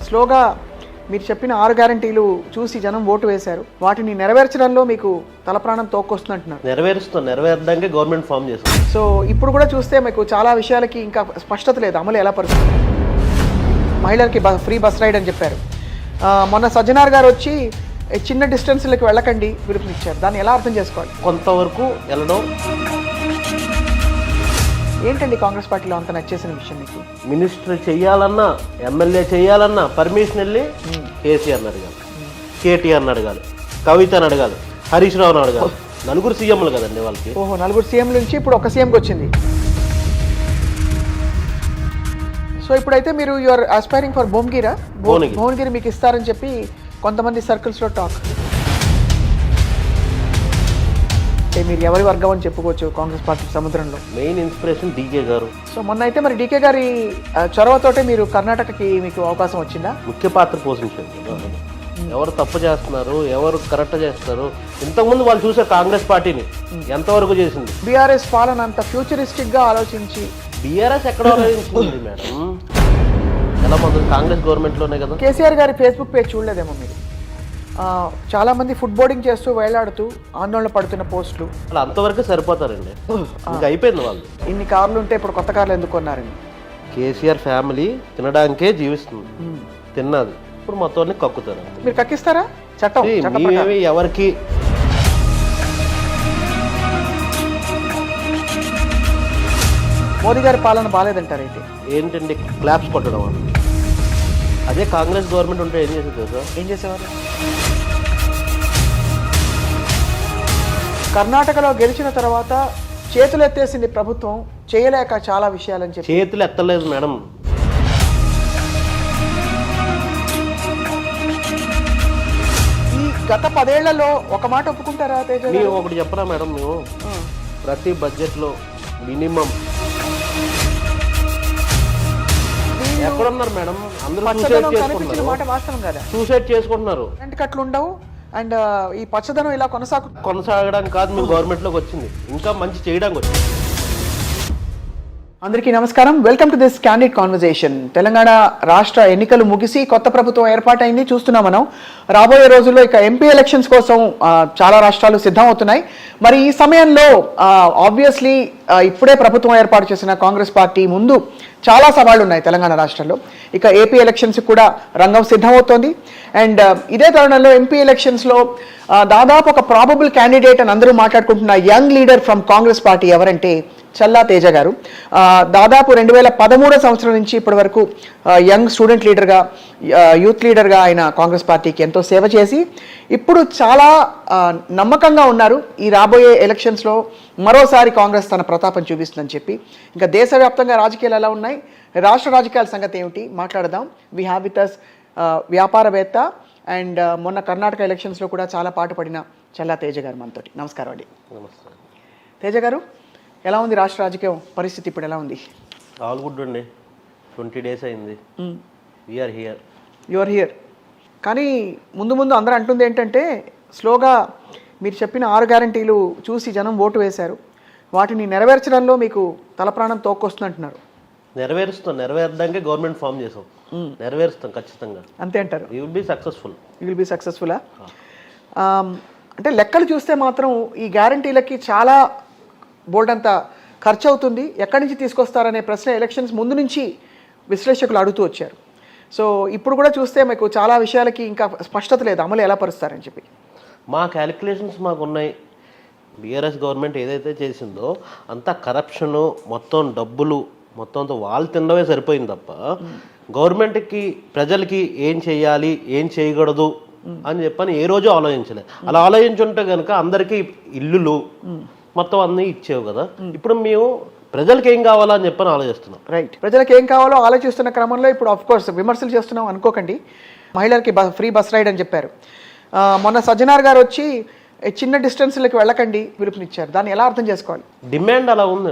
స్లోగా మీరు చెప్పిన 6 గ్యారంటీలు చూసి జనం ఓటు వేశారు. వాటిని నెరవేర్చడంలో మీకు తలప్రాణం తోక్కొస్తుందంటున్నారు. నెరవేర్చడానికి గవర్నమెంట్ ఫామ్ చేస్తుంది. సో ఇప్పుడు కూడా చూస్తే మీకు చాలా విషయాలకి ఇంకా స్పష్టత లేదు, అమలు ఎలా పడుతుంది. మహిళలకి ఫ్రీ బస్ రైడ్ అని చెప్పారు. మొన్న సజ్జనార్ గారు వచ్చి చిన్న డిస్టెన్స్లకి వెళ్ళకండి పిలుపునిచ్చారు. దాన్ని ఎలా అర్థం చేసుకోవాలి? కొంతవరకు వెళ్ళడం. ఏంటండి కాంగ్రెస్ పార్టీలో అంత నచ్చేసిన విషయం మీకు? మినిస్టర్ చెయ్యాలన్నా, ఎమ్మెల్యే చేయాలన్నా పర్మిషన్ వెళ్ళి కేసీఆర్ని అడగాలి, కేటీఆర్ని అడగాలి, కవితని అడగాలి, హరీష్ రావుని అడగాలి. 4 సీఎంలు కదండి వాళ్ళకి. ఓహో, 4 సీఎంల నుంచి ఇప్పుడు ఒక సీఎంకి వచ్చింది. సో ఇప్పుడైతే మీరు యూఆర్ ఆస్పైరింగ్ ఫర్ భువనగిరి మీకు ఇస్తారని చెప్పి కొంతమంది సర్కిల్స్లో టాక్. అంటే మీరు ఎవరి వర్గం అని చెప్పుకోవచ్చు కాంగ్రెస్ పార్టీ సముద్రంలో. మెయిన్ ఇన్స్పిరేషన్ డీకే గారు. సో మొన్న అయితే మరి డీకే గారి చొరవతోటే మీరు కర్ణాటకకి మీకు అవకాశం వచ్చిందా? ముఖ్య పాత్ర పోషించండి. ఎవరు తప్పు చేస్తున్నారు, ఎవరు కరెక్ట్ చేస్తారు. ఇంతకుముందు వాళ్ళు చూసే కాంగ్రెస్ పార్టీని ఎంతవరకు చేసింది. బీఆర్ఎస్ పాలన అంత ఫ్యూచరిస్టిక్ గా ఆలోచించి. బీఆర్ఎస్ ఎక్కడ ఆలోచించింది మేడం? ఎలా మంది కాంగ్రెస్ గవర్నమెంట్ లోనే కదా. కేసీఆర్ గారి ఫేస్బుక్ పేజ్ చూడలేదేమో మీరు? చాలా మంది ఫుడ్ బోర్డింగ్ చేస్తూ వేలాడుతూ ఆందోళన పడుతున్న పోస్టులు. అలా అంతవరకు సరిపోతారండి, ఇంకా అయిపోయింది వాళ్ళు. ఇన్ని కార్లు ఉంటే ఇప్పుడు కొత్త కార్లు ఎందుకు కొన్నారండి? కేసీఆర్ ఫ్యామిలీ తినడానికే జీవిస్తుంది, తిన్నది. ఇప్పుడు మొత్తాన్ని కక్కుతారు. మీరు కక్కిస్తారా? చట్టం ఎవరికి మోదీ గారి పాలన బాగాలేదంటారు. అయితే ఏంటండి క్లాప్స్ కొట్టడం? అదే కాంగ్రెస్ గవర్నమెంట్ ఉంటే ఏం చేసేది కదా? ఏం చేసేవారు? కర్ణాటకలో గెలిచిన తర్వాత చేతులు ఎత్తేసింది ప్రభుత్వం, చేయలేక చాలా విషయాలని చెప్పి. చేతులు ఎత్తలేదు మేడం. ఈ గత 10 ఏళ్లలో ఒక మాట ఒప్పుకుంటారా తేజ? మేము ఒకటి చెప్పరా మేడం, మేము ప్రతి బడ్జెట్లో మినిమం ఎక్కడున్నారు మేడం? అందరూ సూసైడ్ చేసుకుంటున్నారు. అట్లు ఉండవు. అండ్ ఈ పచ్చదనం ఇలా కొనసాగడానికి కాదు మేము గవర్నమెంట్లోకి వచ్చింది, ఇంకా మంచి చేయడానికి వచ్చింది. అందరికీ నమస్కారం. Welcome to this candid conversation. Telangana రాష్ట్ర ఎన్నికలు ముగిసి కొత్త ప్రభుత్వం ఏర్పాటైంది, చూస్తున్నాం మనం. రాబోయే రోజుల్లో ఇక ఎంపీ ఎలక్షన్స్ కోసం చాలా రాష్ట్రాలు సిద్ధం అవుతున్నాయి. మరి ఈ సమయంలో ఆబ్వియస్లీ ఇప్పుడే ప్రభుత్వం ఏర్పాటు చేసిన కాంగ్రెస్ పార్టీ ముందు చాలా సవాళ్లు ఉన్నాయి తెలంగాణ రాష్ట్రంలో. ఇక ఏపీ ఎలక్షన్స్ కూడా రంగం సిద్ధమవుతోంది. అండ్ ఇదే తరుణంలో ఎంపీ ఎలక్షన్స్లో దాదాపు ఒక ప్రాబబుల్ క్యాండిడేట్ అని అందరూ మాట్లాడుకుంటున్న young leader from Congress party ఎవరంటే చల్లా తేజ గారు. దాదాపు 2013 సంవత్సరం నుంచి ఇప్పటి వరకు యంగ్ స్టూడెంట్ లీడర్గా, యూత్ లీడర్గా ఆయన కాంగ్రెస్ పార్టీకి ఎంతో సేవ చేసి ఇప్పుడు చాలా నమ్మకంగా ఉన్నారు. ఈ రాబోయే ఎలక్షన్స్లో మరోసారి కాంగ్రెస్ తన ప్రతాపం చూపిస్తుందని చెప్పి. ఇంకా దేశవ్యాప్తంగా రాజకీయాలు ఎలా ఉన్నాయి, రాష్ట్ర రాజకీయాల సంగతి ఏమిటి మాట్లాడదాం. వీ హ్యావ్ విత్ అస్ వ్యాపారవేత్త అండ్ మొన్న కర్ణాటక ఎలక్షన్స్లో కూడా చాలా పాటుపడిన చల్లా తేజ గారు మనతోటి. నమస్కారం అండి. తేజ గారు, ఎలా ఉంది రాష్ట్ర రాజకీయ పరిస్థితి ఇప్పుడు? ఎలా ఉంది? ఆల్ గుడ్ అండి. 20 days అయింది. We are here. You are here. కానీ ముందు అందరూ అంటుంది ఏంటంటే స్లోగా మీరు చెప్పిన 6 గ్యారంటీలు చూసి జనం ఓటు వేశారు. వాటిని నెరవేర్చడంలో మీకు తలప్రాణం తోక్కొస్తుందంటున్నారు. నెరవేర్చడానికి గవర్నమెంట్ ఫామ్ చేసాం. నెరవేరుస్తాం ఖచ్చితంగా. అంతే అంటారు? You will be successful. You will be సక్సెస్ఫుల్లా? అంటే లెక్కలు చూస్తే మాత్రం ఈ గ్యారంటీలకి చాలా బోల్డ్ అంత ఖర్చు అవుతుంది. ఎక్కడి నుంచి తీసుకొస్తారనే ప్రశ్న ఎలక్షన్స్ ముందు నుంచి విశ్లేషకులు అడుగుతూ వచ్చారు. సో ఇప్పుడు కూడా చూస్తే మీకు చాలా విషయాలకి ఇంకా స్పష్టత లేదు, అమలు ఎలా పరుస్తారని చెప్పి. మా క్యాలిక్యులేషన్స్ మాకు ఉన్నాయి. బీఆర్ఎస్ గవర్నమెంట్ ఏదైతే చేసిందో అంతా కరప్షను, మొత్తం డబ్బులు మొత్తం అంతా వాళ్ళు తినడమే సరిపోయింది తప్ప గవర్నమెంట్కి ప్రజలకి ఏం చేయాలి, ఏం చేయకూడదు అని చెప్పని ఏ రోజు ఆలోచించలేదు. అలా ఆలోచించుంటే కనుక అందరికీ ఇల్లులు మొత్తం అన్నీ ఇచ్చేవు కదా. ఇప్పుడు మేము ప్రజలకు ఏం కావాలో అని చెప్పని ఆలోచిస్తున్నాం. రైట్, ప్రజలకు ఏం కావాలో ఆలోచిస్తున్న క్రమంలో ఇప్పుడు ఆఫ్ కోర్స్ విమర్శలు చేస్తున్నాం అనుకోకండి. మహిళలకి ఫ్రీ బస్ రైడ్ అని చెప్పారు. మొన్న సజ్జనార్ గారు వచ్చి చిన్న డిస్టెన్స్లకి వెళ్ళకండి పిలుపునిచ్చారు. దాన్ని ఎలా అర్థం చేసుకోవాలి? డిమాండ్ అలా ఉందండి.